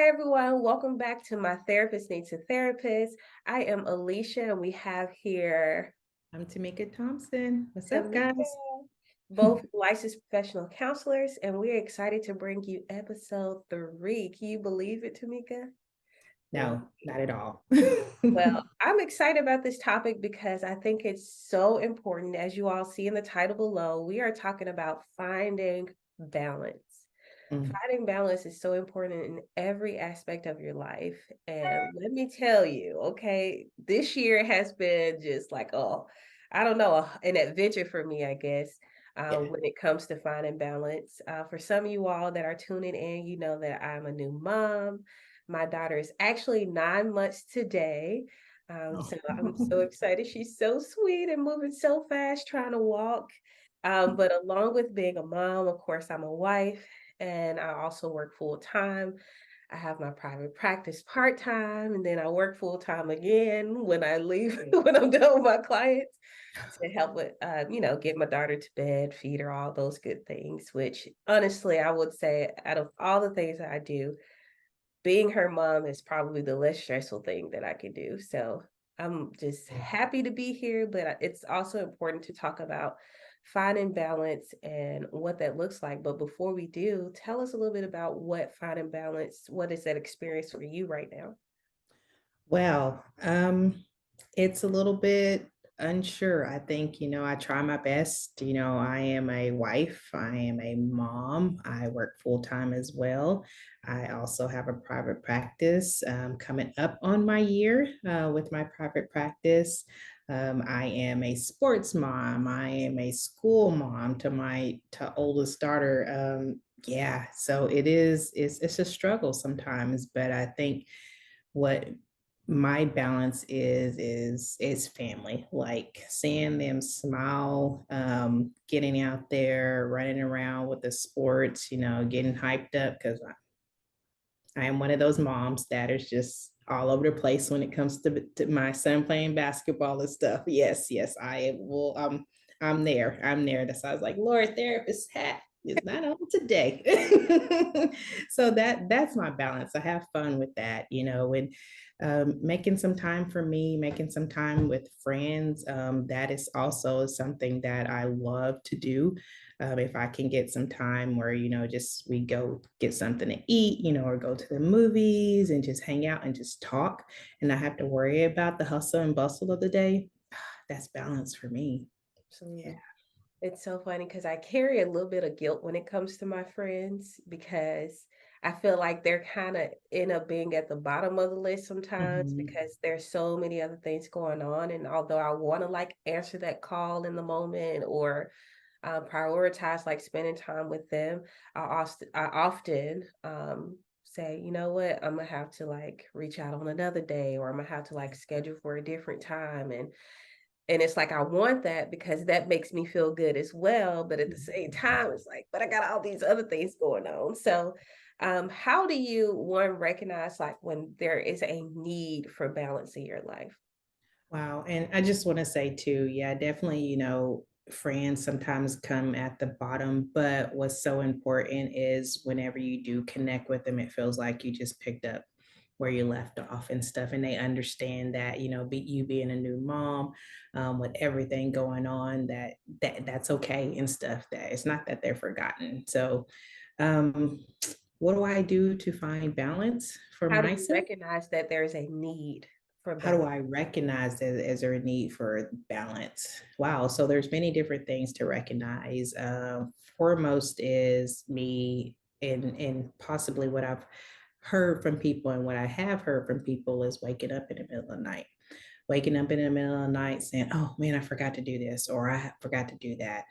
Hi, everyone. Welcome back to My Therapist Needs a Therapist. I am Alicia, and we have here I'm Tamika Thompson. What's up, guys? Tamika, both licensed professional counselors, and we're excited to bring you episode 3. Can you believe it, Tamika? No, not at all. Well, I'm excited about this topic because I think it's so important. As you all see in the title below, we are talking about finding balance. Mm, Finding balance is so important in every aspect of your life. And let me tell you, okay, this year has been just like, oh, I don't know, an adventure for me, I guess, yeah. when it comes to finding balance. For some of you all that are tuning in, you know that I'm a new mom. My daughter is actually 9 months today. So I'm so Oh. excited. She's so sweet and moving so fast, trying to walk. But along with being a mom, of course, I'm a wife and I also work full time. I have my private practice part time, and then I work full time again when I leave, when I'm done with my clients to help with, get my daughter to bed, feed her, all those good things. Which honestly, I would say out of all the things that I do, being her mom is probably the less stressful thing that I can do. So I'm just happy to be here, but it's also important to talk about finding balance and what that looks like. But before we do, tell us a little bit about what finding balance, what is that experience for you right now? Well, it's a little bit unsure. I think, I try my best. I am a wife, I am a mom, I work full time as well. I also have a private practice coming up on my year with my private practice. I am a sports mom. I am a school mom to my to oldest daughter. Yeah, so it's a struggle sometimes, but I think what my balance is family, like seeing them smile, getting out there running around with the sports, getting hyped up because I am one of those moms that is just all over the place when it comes to my son playing basketball and stuff. Yes, yes, I will. I'm there. That's why I was like, Lord, therapist hat is not on today. So that's my balance. I have fun with that, and making some time for me, making some time with friends. That is also something that I love to do. If I can get some time where, just we go get something to eat, or go to the movies and just hang out and just talk and not have to worry about the hustle and bustle of the day, that's balance for me. Yeah. Absolutely. It's so funny because I carry a little bit of guilt when it comes to my friends because I feel like they're kind of end up being at the bottom of the list sometimes Mhm. because there's so many other things going on. And although I want to like answer that call in the moment or prioritize like spending time with them, I often say, you know what, I'm gonna have to like reach out on another day or I'm gonna have to like schedule for a different time. And it's like I want that because that makes me feel good as well, but at the same time, it's like, but I got all these other things going on. So, how do you one recognize like when there is a need for balance in your life? Wow. And I just want to say too, yeah, definitely, friends sometimes come at the bottom, but what's so important is whenever you do connect with them, it feels like you just picked up where you left off and stuff. And they understand that, you being a new mom, with everything going on, that's okay and stuff. That it's not that they're forgotten. So um what do I do to find balance for How do you myself? recognize that there's a need for How do balance? I recognize that is there a need for balance? Wow. So there's many different things to recognize. Foremost is me and possibly what I've heard from people and what I have heard from people is waking up in the middle of the night, waking up in the middle of the night saying, oh man, I forgot to do this or I forgot to do that.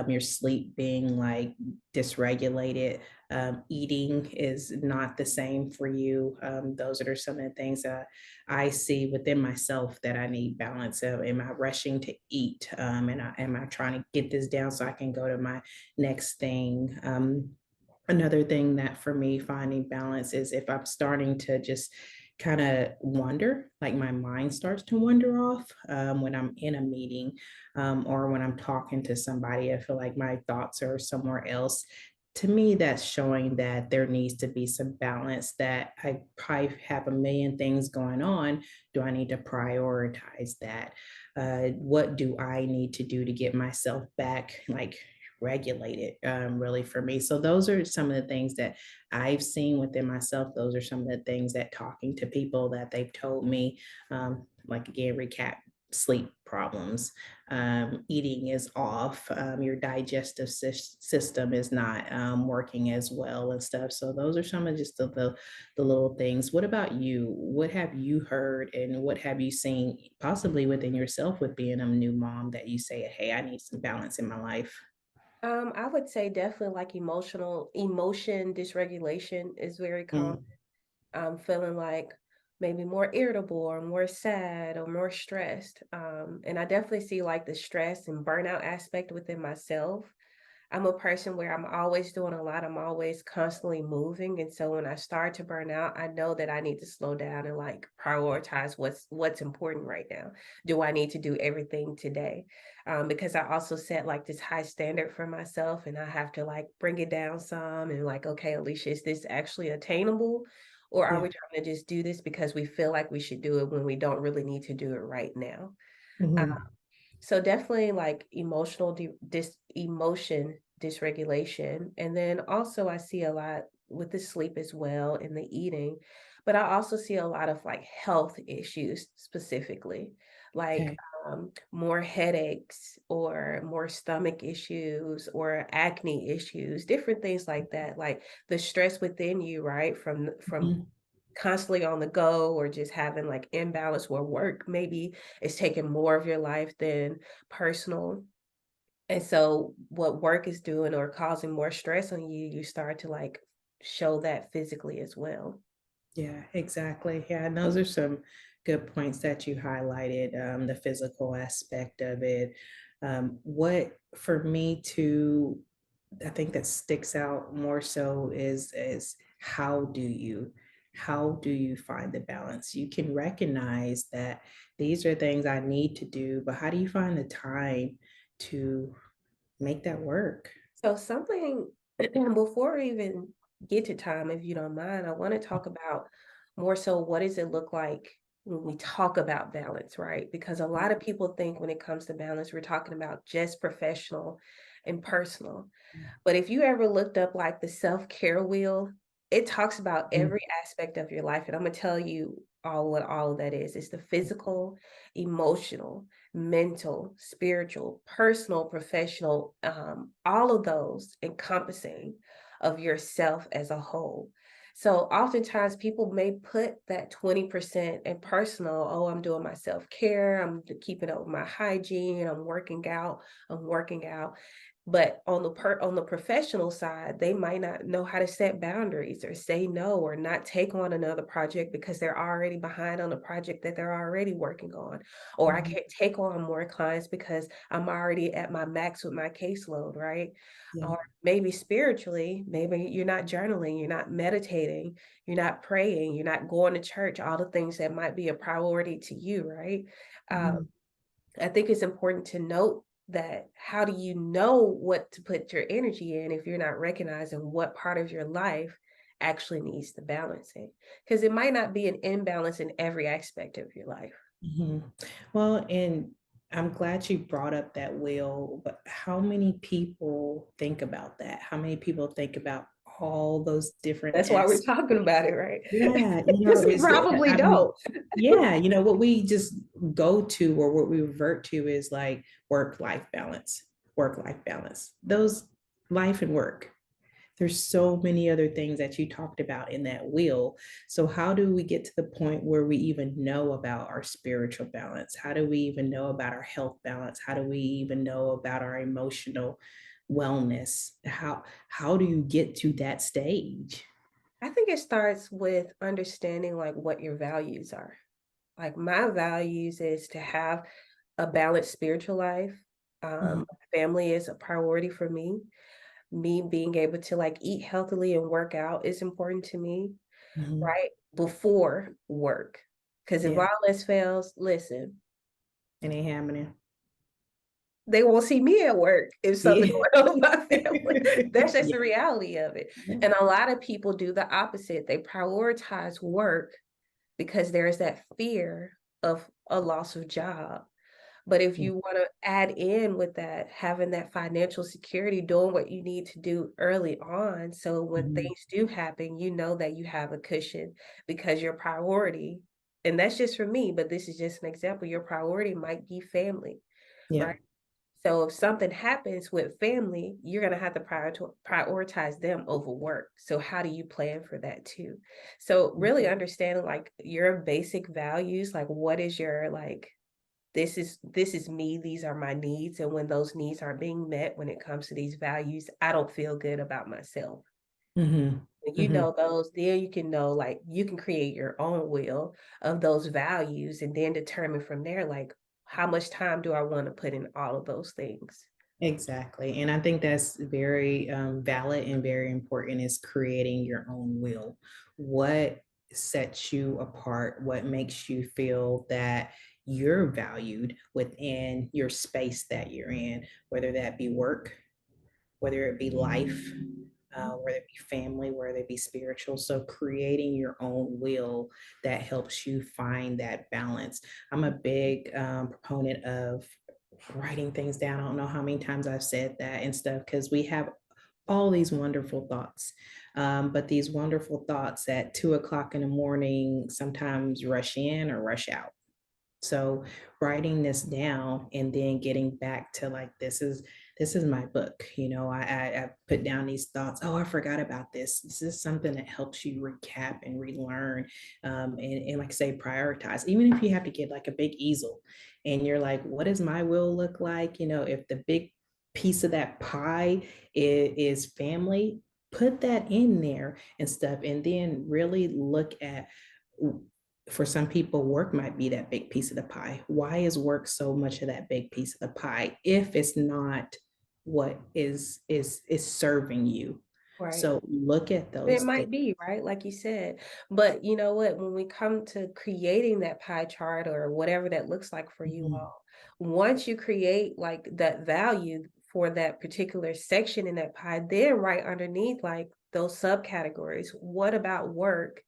Your sleep being like dysregulated, eating is not the same for you. Those are some of the things that I see within myself that I need balance of. Am I rushing to eat? Am I trying to get this down so I can go to my next thing? Another thing that for me finding balance is if I'm starting to just kind of wonder, like my mind starts to wander off when I'm in a meeting or when I'm talking to somebody. I feel like my thoughts are somewhere else. to me, that's showing that there needs to be some balance, that I probably have a million things going on. Do I need to prioritize that? What do I need to do to get myself back like regulated, really for me? So those are some of the things that I've seen within myself. Those are some of the things that talking to people that they've told me, like again, recap sleep problems, eating is off, your digestive system is not working as well and stuff. So those are some of just the little things. What about you? What have you heard and what have you seen possibly within yourself with being a new mom that you say, hey, I need some balance in my life? I would say definitely like emotion dysregulation is very common. Mm, Feeling like maybe more irritable or more sad or more stressed. And I definitely see like the stress and burnout aspect within myself. I'm a person where I'm always doing a lot. I'm always constantly moving. And so when I start to burn out, I know that I need to slow down and like prioritize what's important right now. Do I need to do everything today? Because I also set like this high standard for myself and I have to like bring it down some and like, okay, Alicia, is this actually attainable? Or are yeah. we trying to just do this because we feel like we should do it when we don't really need to do it right now? Mhm. So definitely like emotion dysregulation. And then also I see a lot with the sleep as well and the eating, but I also see a lot of like health issues specifically, like Okay. more headaches or more stomach issues or acne issues, different things like that. Like the stress within you, right? From Mhm. constantly on the go or just having like imbalance where work maybe is taking more of your life than personal. And so what work is doing or causing more stress on you, you start to like show that physically as well. Yeah, exactly. Yeah, and those are some good points that you highlighted, the physical aspect of it. What for me too, I think that sticks out more so is how do you find the balance? You can recognize that these are things I need to do, but how do you find the time to make that work? So something before we even get to time, if you don't mind, I want to talk about more so what does it look like when we talk about balance, right? Because a lot of people think when it comes to balance, we're talking about just professional and personal. But if you ever looked up like the self-care wheel, it talks about Mhm. every aspect of your life. And I'm gonna tell you what all of that is. It's the physical, emotional, mental, spiritual, personal, professional, all of those encompassing of yourself as a whole. So oftentimes people may put that 20% in personal, oh, I'm doing my self-care, keeping up with my hygiene, I'm working out. But on the professional side, they might not know how to set boundaries or say no or not take on another project because they're already behind on a project that they're already working on. Or I Mhm. can't take on more clients because I'm already at my max with my caseload, right? Yeah. Or maybe spiritually, maybe you're not journaling, you're not meditating, you're not praying, you're not going to church, all the things that might be a priority to you, right? Uh, Mhm. I think it's important to note that how do you know what to put your energy in if you're not recognizing what part of your life actually needs the balancing? Because it might not be an imbalance in every aspect of your life. Mhm. Well, and I'm glad you brought up that will, but how many people think about that? How many people think about all those different That's why we're aspects? talking about it, right? Yeah, Because we is that probably I mean, don't. yeah, what we just go to or what we revert to is like work-life balance. Those life and work. There's so many other things that you talked about in that wheel. So how do we get to the point where we even know about our spiritual balance? How do we even know about our health balance? How do we even know about our emotional wellness? How do you get to that stage? I think it starts with understanding like what your values are. Like my values is to have a balanced spiritual life. Mhm, Family is a priority for me. Me being able to like eat healthily and work out is important to me, mhm. right? Before work. Because if Yeah, all else fails, listen, it ain't happening. they won't see me at work if something Yeah. going on with my family. That's just Yeah. the reality of it. Yeah. And a lot of people do the opposite. They prioritize work because there's that fear of a loss of job. But if Yeah. you want to add in with that, having that financial security, doing what you need to do early on, so when Mhm. things do happen, you know that you have a cushion because your priority, and that's just for me, but this is just an example, your priority might be family, Yeah. right? So if something happens with family, you're gonna have to prioritize them over work. So how do you plan for that too? So really understanding like your basic values, like what is your like this is me, these are my needs, and when those needs aren't being met when it comes to these values, I don't feel good about myself. Mhm. When you Mhm. know those, then you can know like you can create your own will of those values and then determine from there like how much time do I want to put in all of those things. Exactly. And I think that's very valid and very important is creating your own will. What sets you apart? What makes you feel that you're valued within your space that you're in, whether that be work, whether it be life, whether it be family, whether it be spiritual. So creating your own will that helps you find that balance. I'm a big proponent of writing things down. I don't know how many times I've said that and stuff because we have all these wonderful thoughts. But these wonderful thoughts at 2 o'clock in the morning sometimes rush in or rush out. So writing this down and then getting back to like this is my book. I put down these thoughts. Oh, I forgot about this. This is something that helps you recap and relearn, and like I say, prioritize. Even if you have to get like a big easel, and you're like, what does my will look like? If the big piece of that pie is family, put that in there and stuff, and then really look at for some people, work might be that big piece of the pie. Why is work so much of that big piece of the pie if it's not what is serving you? Right. So look at It those things. might be, right? Like you said. But you know what? When we come to creating that pie chart or whatever that looks like for you Mhm, all, once you create like that value for that particular section in that pie, then right underneath like those subcategories, what about work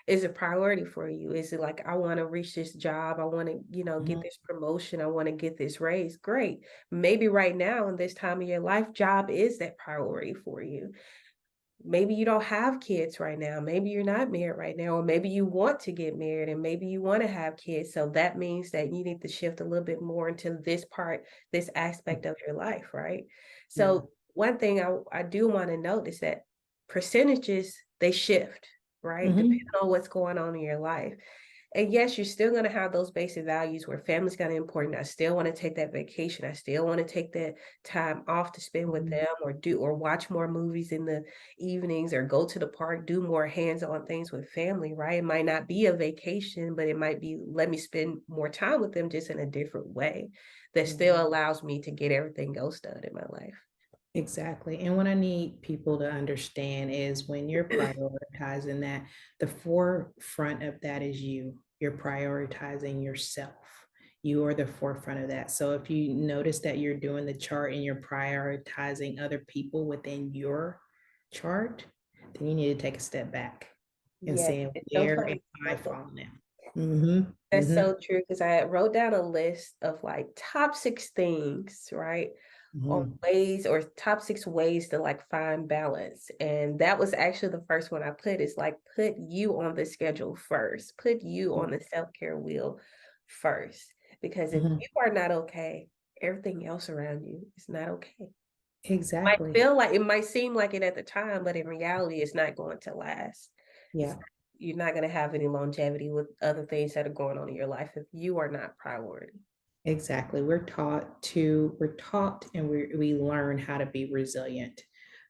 is a priority for you? Is it like, I want to reach this job, I want to, get mhm, this promotion, I want to get this raise? Great. Maybe right now in this time of your life, job is that priority for you. Maybe you don't have kids right now. Maybe you're not married right now, or maybe you want to get married and maybe you want to have kids. So that means that you need to shift a little bit more into this part, this aspect of your life, right? yeah. So one thing I do want to note is that percentages, they shift, right? Depending Mhm, on what's going on in your life. And yes, you're still going to have those basic values where family's going to important. I still want to take that vacation. I still want to take that time off to spend with mhm, them or watch more movies in the evenings or go to the park, do more hands-on things with family, right? It might not be a vacation, but it might be let me spend more time with them just in a different way that yeah. still allows me to get everything else done in my life. Exactly. And what I need people to understand is when you're prioritizing that, the forefront of that is you. You're prioritizing yourself. You are the forefront of that. So if you notice that you're doing the chart and you're prioritizing other people within your chart, then you need to take a step back and Yes, say, it's so where am funny. I falling in? Mm-hmm. That's Mm-hmm. so true because I wrote down a list of like top 6 things, right? On Mm-hmm. ways or top 6 ways to like find balance. And that was actually the first one I put is like put you on the schedule first, put you on the self-care wheel first. Because if Mm-hmm. you are not okay, everything else around you is not okay. Might Exactly. feel like it might seem like it at the time, but in reality, it's not going to last. It's Yeah. you're not going to have any longevity with other things that are going on in your life if you are not priority. Exactly. We're taught and we learn how to be resilient.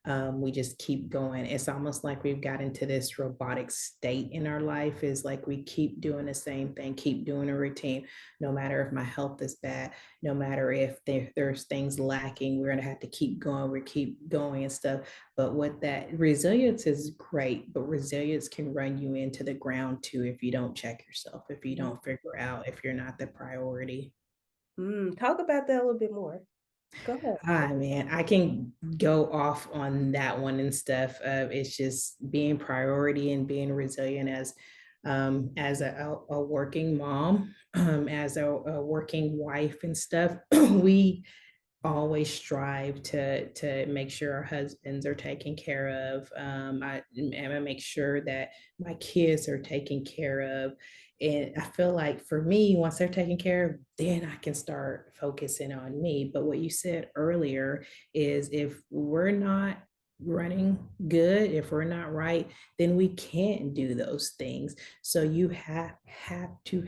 We just keep going. It's almost like we've got into this robotic state in our life is like we keep doing the same thing, keep doing a routine, no matter if my health is bad, no matter if there's things lacking, we're gonna have to keep going, we keep going and stuff. But what that resilience is great, but resilience can run you into the ground too if you don't check yourself, if you don't figure out if you're not the priority. Talk about that a little bit more. Go ahead. Ah, man, I can go off on that one and stuff. It's just being priority and being resilient as a working mom, as a working wife and stuff. We always strive to make sure our husbands are taken care of. I make sure that my kids are taken care of. And I feel like for me, once they're taken care of, then I can start focusing on me. But what you said earlier is if we're not running good, if we're not right, then we can't do those things. So you have to,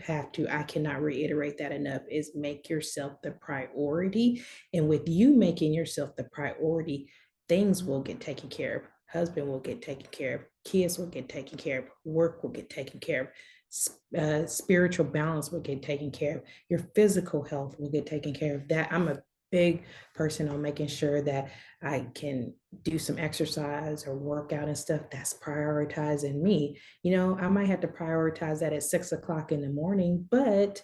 I cannot reiterate that enough, is make yourself the priority, and with you making yourself the priority, things will get taken care of. Husband will get taken care of. Kids will get taken care of. Work will get taken care of. Spiritual balance will get taken care of. Your physical health will get taken care of. That I'm a big person on making sure that I can do some exercise or work out and stuff. That's prioritizing me. I might have to prioritize that at 6 o'clock in the morning, but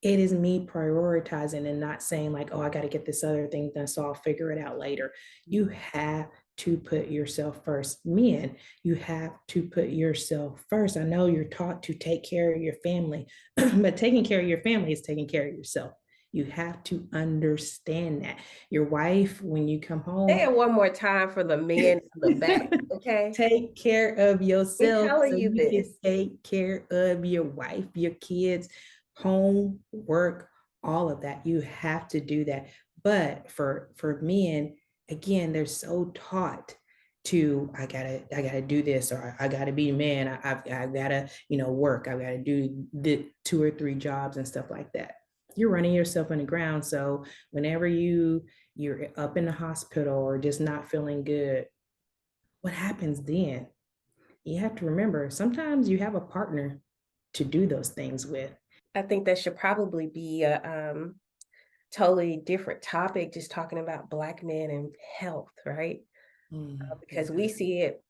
it is me prioritizing and not saying like, oh, I got to get this other thing done, so I'll figure it out later. You have to put yourself first. Men, you have to put yourself first. I know you're taught to take care of your family, but taking care of your family is taking care of yourself. You have to understand that. Your wife, when you come Say home, it one more time for the men in the back, okay? take care of I'm yourself telling so you you can this. take care of your wife, your kids, home, work, all of that. You have to do that. But for men, again, they're so taught to I gotta do this, or I gotta be a man. I've gotta work. I've gotta do the 2 or 3 jobs and stuff like that. You're running yourself in the ground. So whenever you're up in the hospital or just not feeling good, what happens then? You have to remember, sometimes you have a partner to do those things with. I think that should probably be a totally different topic, just talking about Black men and health, right? Because we Yeah. see it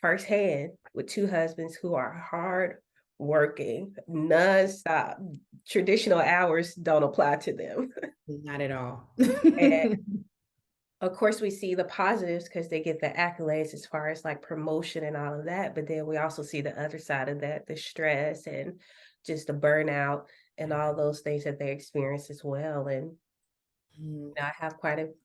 firsthand with two husbands who are hard working, nonstop. Traditional hours don't apply to them. Not at all. And of course, we see the positives because they get the accolades as far as like promotion and all of that. But then we also see the other side of that, the stress and just the burnout and all those things that they experience as well. And Mm, I have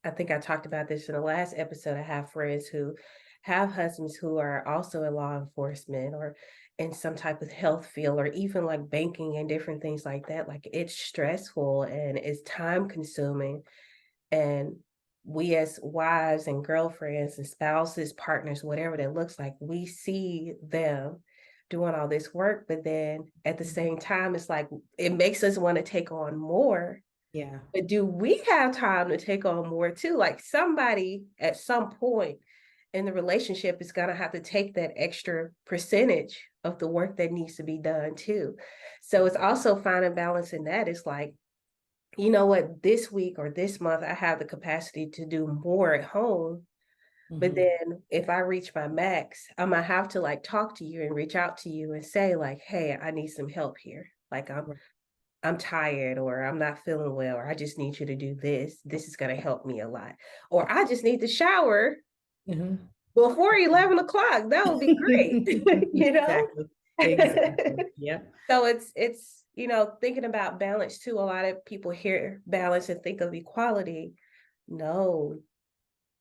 I think I talked about this in the last episode. I have friends who have husbands who are also in law enforcement or in some type of health field or even like banking and different things like that. Like it's stressful and it's time consuming. And we as wives and girlfriends and spouses, partners, whatever that looks like, we see them doing all this work, but then at the mhm. same time, it's like it makes us want to take on more, Yeah. but do we have time to take on more too? Like somebody at some point in the relationship is going to have to take that extra percentage of the work that needs to be done too. So it's also finding balance in that. It's like, you know what, this week or this month, I have the capacity to do more at home. But Mhm. then if I reach my max, I might have to like talk to you and reach out to you and say, like, hey, I need some help here. Like Right. I'm tired or I'm not feeling well, or I just need you to do this. This is going to help me a lot. Or I just need to shower Mhm. before 11 o'clock. That would be great, you know? Exactly. Exactly. Yep. So it's, thinking about balance too. A lot of people hear balance and think of equality. No,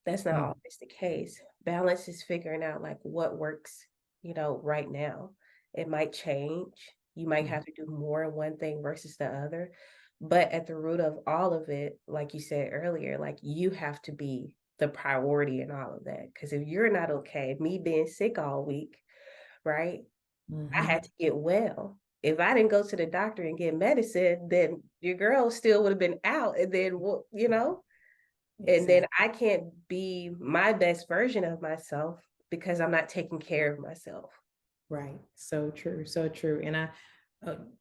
that's not Mm, always the case. Balance is figuring out like what works, right now. It might change. You might mm, have to do more in one thing versus the other. But at the root of all of it, like you said earlier, like you have to be the priority in all of that. Because if you're not okay, me being sick all week, right? I mhm. had to get well. If I didn't go to the doctor and get medicine, then your girl still would have been out. And then, and then Exactly. I can't be my best version of myself because I'm not taking care of myself. Right. So true. So true. And I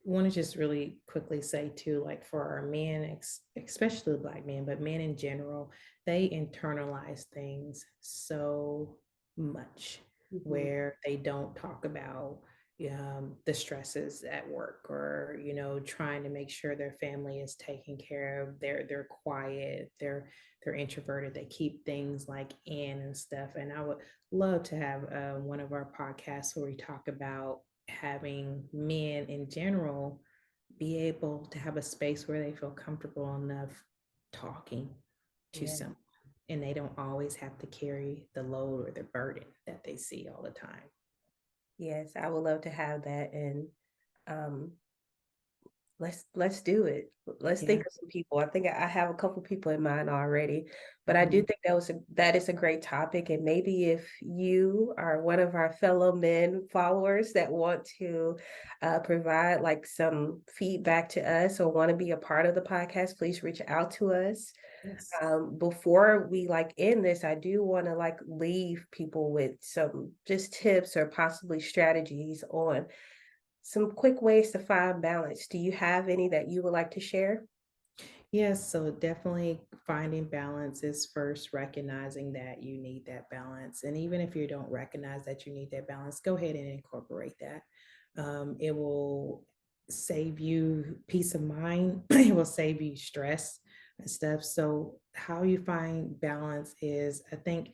want to just really quickly say too, like for our men, especially Black men, but men in general, they internalize things so much Mhm. where they don't talk about, the stresses at work, or trying to make sure their family is taken care of. They're quiet, they're introverted, they keep things like in and stuff. And I would love to have one of our podcasts where we talk about having men in general be able to have a space where they feel comfortable enough talking to Yeah. someone, and they don't always have to carry the load or the burden that they see all the time. Yes, I would love to have that, and um, let's do it. Let's think Yeah. of some people. I think I have a couple people in mind already, but I do Mhm. think that is a great topic. And maybe if you are one of our fellow men followers that want to provide like some feedback to us or want to be a part of the podcast, please reach out to us. Yes. Before we like end this, I do want to like leave people with some just tips or possibly strategies on some quick ways to find balance. Do you have any that you would like to share? Yes, so definitely finding balance is first recognizing that you need that balance. And even if you don't recognize that you need that balance, go ahead and incorporate that. It will save you peace of mind, it will save you stress and stuff. So, how you find balance is, I think,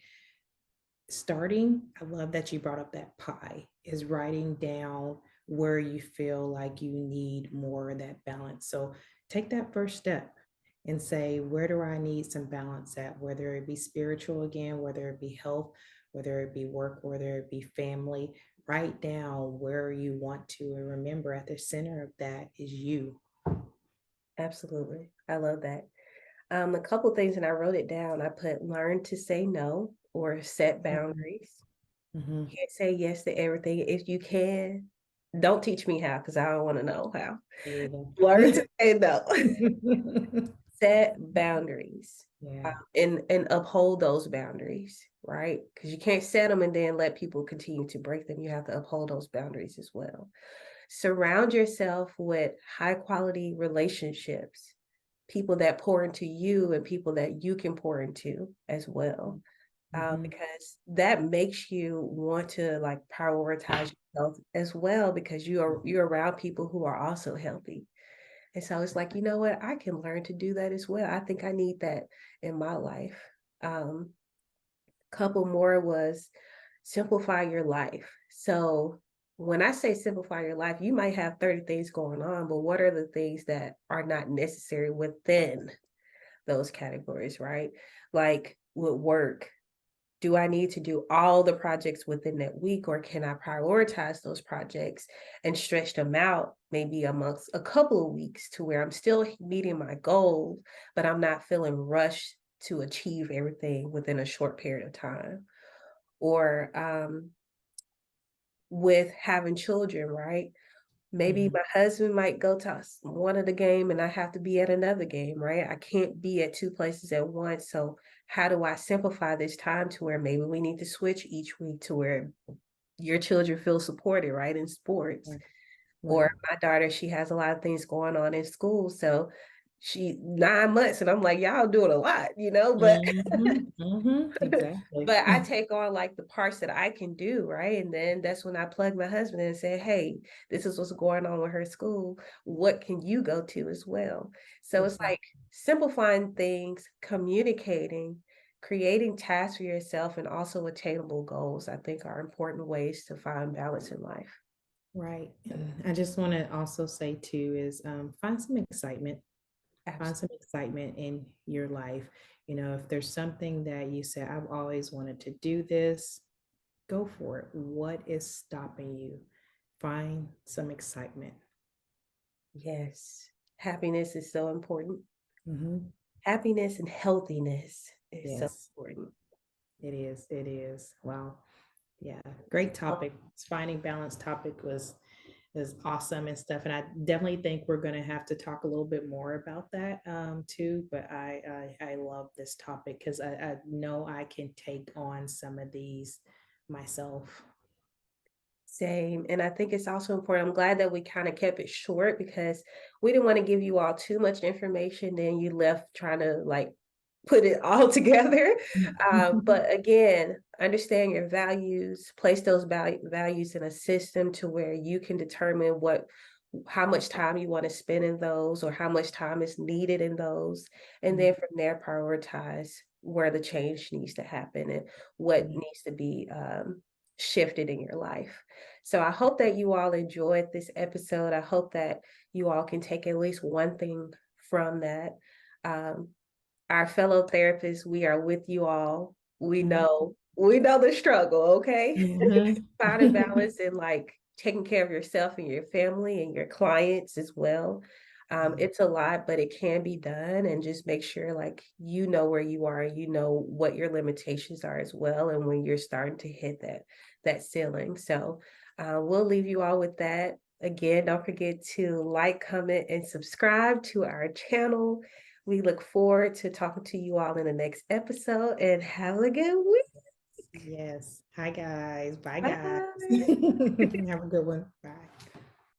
starting, I love that you brought up that pie, is writing down where you feel like you need more of that balance. So take that first step and say, where do I need some balance at? Whether it be spiritual again, whether it be health, whether it be work, whether it be family. Write down where you want to. And remember, at the center of that is you. Absolutely. I love that. A couple things, and I wrote it down. I put learn to say no or set Mhm. boundaries. Mhm. You can't say yes to everything. If you can, don't teach me how because I don't want to know how. Me Learn either. to say no. Set boundaries, Yeah. and uphold those boundaries, right? Because you can't set them and then let people continue to break them. You have to uphold those boundaries as well. Surround yourself with high quality relationships, people that pour into you and people that you can pour into as well. Mhm. Because that makes you want to like prioritize yourself as well because you're around people who are also healthy. And so it's like, you know what? I can learn to do that as well. I think I need that in my life. Um, Couple more was simplify your life. So when I say simplify your life, you might have 30 things going on, but what are the things that are not necessary within those categories, right? Like with work, do I need to do all the projects within that week, or can I prioritize those projects and stretch them out maybe amongst a couple of weeks to where I'm still meeting my goals, but I'm not feeling rushed to achieve everything within a short period of time? Or with having children, right? Maybe Mhm. my husband might go to one of the game and I have to be at another game, right? I can't be at two places at once. So how do I simplify this time to where maybe we need to switch each week to where your children feel supported, right? In sports. Right. Or Right. my daughter, she has a lot of things going on in school. So she 9 months and I'm like, y'all doing a lot, but Mhm, mhm, exactly. but I take on like the parts that I can do, right? And then that's when I plug my husband in and say, hey, this is what's going on with her school. What can you go to as well? So it's like Exactly. simplifying things, communicating, creating tasks for yourself, and also attainable goals, I think are important ways to find balance in life. Right. And I just want to also say too is find some excitement. Find Absolutely. some excitement in your life. If there's something that you say, I've always wanted to do this, go for it. What is stopping you? Find some excitement. Yes. Happiness is so important. Hmm. Happiness and healthiness is so Yes, important. it is. It is. Wow. Yeah. Great topic. This finding balance topic was awesome and stuff. And I definitely think we're going to have to talk a little bit more about that too. But I love this topic because I know I can take on some of these myself. Same. And I think it's also important. I'm glad that we kind of kept it short because we didn't want to give you all too much information. Then you left trying to like put it all together. But again, understand your values, place those values in a system to where you can determine how much time you want to spend in those or how much time is needed in those. And then from there, prioritize where the change needs to happen and what Yeah. needs to be shifted in your life. So I hope that you all enjoyed this episode. I hope that you all can take at least one thing from that. Um, our fellow therapists, we are with you all. Mhm. We know the struggle, okay? Mhm. Finding balance in like taking care of yourself and your family and your clients as well. Yeah. It's a lot, but it can be done. And just make sure like you know where you are, you know what your limitations are as well, and when you're starting to hit that ceiling. So we'll leave you all with that. Again, don't forget to like, comment, and subscribe to our channel. We look forward to talking to you all in the next episode and have a good week. Yes. Hi, guys. Bye, guys. Bye. Have a good one. Bye.